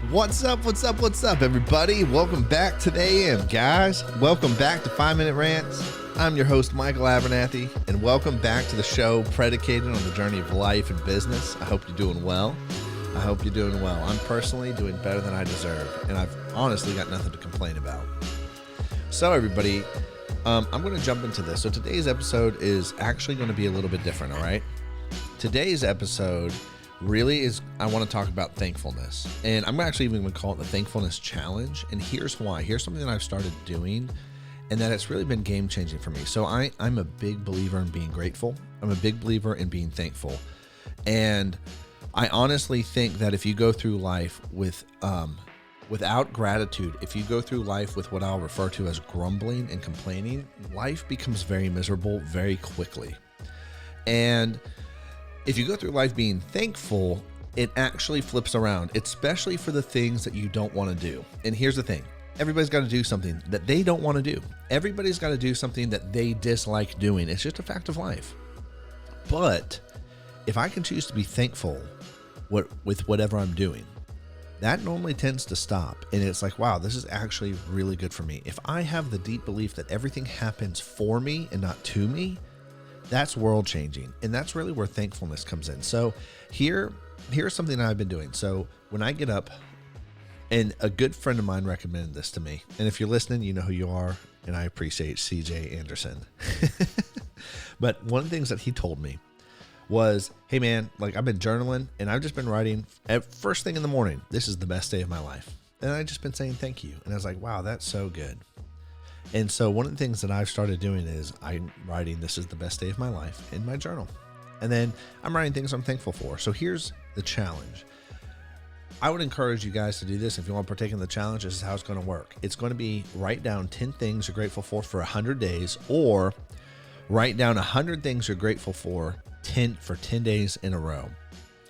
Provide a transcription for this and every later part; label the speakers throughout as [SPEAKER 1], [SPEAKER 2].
[SPEAKER 1] What's up, everybody? Welcome back to the AM, guys. Welcome back to 5-Minute Rants. I'm your host, Michael Abernathy, and welcome back to the show predicated on the journey of life and business. I hope you're doing well. I'm personally doing better than I deserve, and I've honestly got nothing to complain about. So, everybody, I'm going to jump into this. So, today's episode is actually going to be a little bit different, all right? Today's episode really is, I want to talk about thankfulness, and I'm actually even going to call it the Thankfulness Challenge, and here's why. Here's something that I've started doing, and that it's really been game-changing for me. So I'm a big believer in being grateful. I'm a big believer in being thankful, and I honestly think that if you go through life with without gratitude, if you go through life with what I'll refer to as grumbling and complaining, life becomes very miserable very quickly. And if you go through life being thankful, it actually flips around, especially for the things that you don't want to do. And here's the thing. Everybody's got to do something that they don't want to do. Everybody's got to do something that they dislike doing. It's just a fact of life. But if I can choose to be thankful with whatever I'm doing, that normally tends to stop. And it's like, wow, this is actually really good for me. If I have the deep belief that everything happens for me and not to me, that's world changing. And that's really where thankfulness comes in. So here's something that I've been doing. So when I get up, and a good friend of mine recommended this to me, and if you're listening, you know who you are, and I appreciate CJ Anderson. But one of the things that he told me was, hey man, like I've been journaling and I've just been writing at first thing in the morning. This is the best day of my life. And I've just been saying thank you. And I was like, wow, that's so good. And so one of the things that I've started doing is I'm writing, this is the best day of my life in my journal. And then I'm writing things I'm thankful for. So here's the challenge. I would encourage you guys to do this. If you want to partake in the challenge, this is how it's going to work. It's going to be write down 10 things you're grateful for 100 days, or write down 100 things you're grateful for 10 days in a row.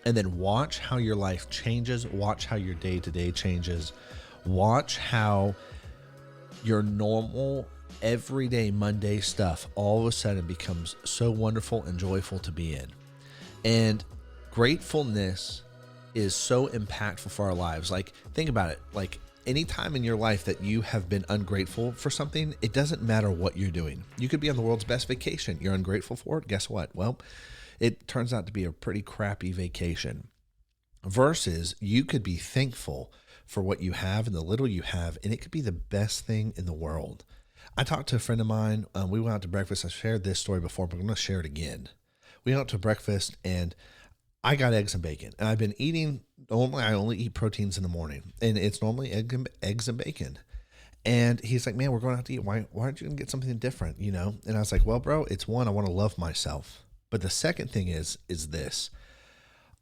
[SPEAKER 1] And then watch how your life changes. Watch how your day-to-day changes. Watch how your normal, everyday, Monday stuff all of a sudden becomes so wonderful and joyful to be in. And gratefulness is so impactful for our lives. Like, think about it. Like, any time in your life that you have been ungrateful for something, it doesn't matter what you're doing. You could be on the world's best vacation. You're ungrateful for it. Guess what? Well, it turns out to be a pretty crappy vacation. Versus you could be thankful for what you have and the little you have, and it could be the best thing in the world. I talked to a friend of mine. We went out to breakfast. I shared this story before, but I'm going to share it again. We went out to breakfast, and I got eggs and bacon. And I've been eating, I only eat proteins in the morning, and it's normally eggs and bacon. And he's like, man, we're going out to eat. Why aren't you going to get something different, you know? And I was like, well, bro, it's one, I want to love myself. But the second thing is this.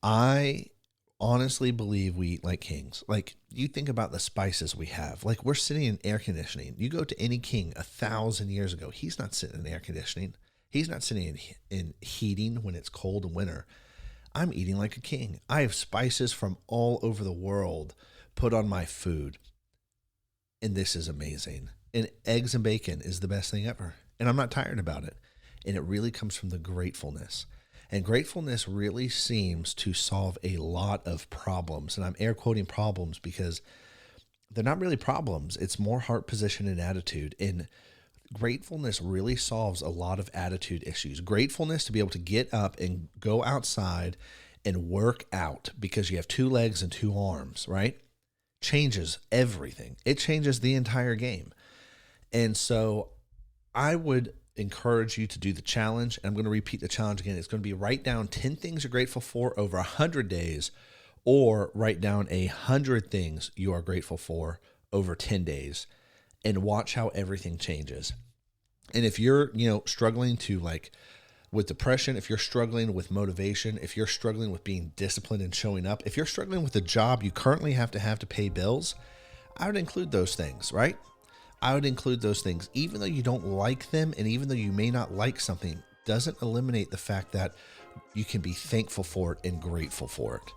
[SPEAKER 1] I honestly believe we eat like kings. Like, you think about the spices we have. Like, we're sitting in air conditioning. You go to any king 1,000 years ago, he's not sitting in air conditioning. He's not sitting in heating when it's cold in winter. I'm eating like a king. I have spices from all over the world put on my food. And this is amazing. And eggs and bacon is the best thing ever. And I'm not tired about it. And it really comes from the gratefulness. And gratefulness really seems to solve a lot of problems. And I'm air quoting problems because they're not really problems. It's more heart position and attitude. And gratefulness really solves a lot of attitude issues. Gratefulness to be able to get up and go outside and work out because you have 2 legs and 2 arms, right? Changes everything. It changes the entire game. And so I would encourage you to do the challenge. And I'm going to repeat the challenge again. It's going to be write down 10 things you're grateful for over 100 days, or write down 100 things you are grateful for over 10 days, and watch how everything changes. And if you're, struggling to with depression, if you're struggling with motivation, if you're struggling with being disciplined and showing up, if you're struggling with a job you currently have to pay bills, I would include those things, right? I would include those things. Even though you don't like them, and even though you may not like something, doesn't eliminate the fact that you can be thankful for it and grateful for it.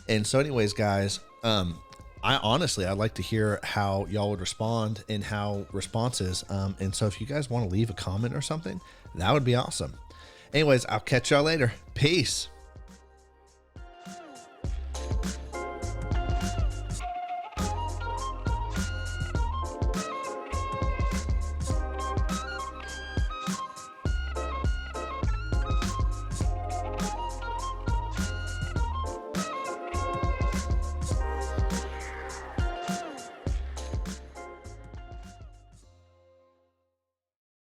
[SPEAKER 1] And so anyways, guys, I'd like to hear how y'all would respond and how responses. And so if you guys want to leave a comment or something, that would be awesome. Anyways, I'll catch y'all later. Peace.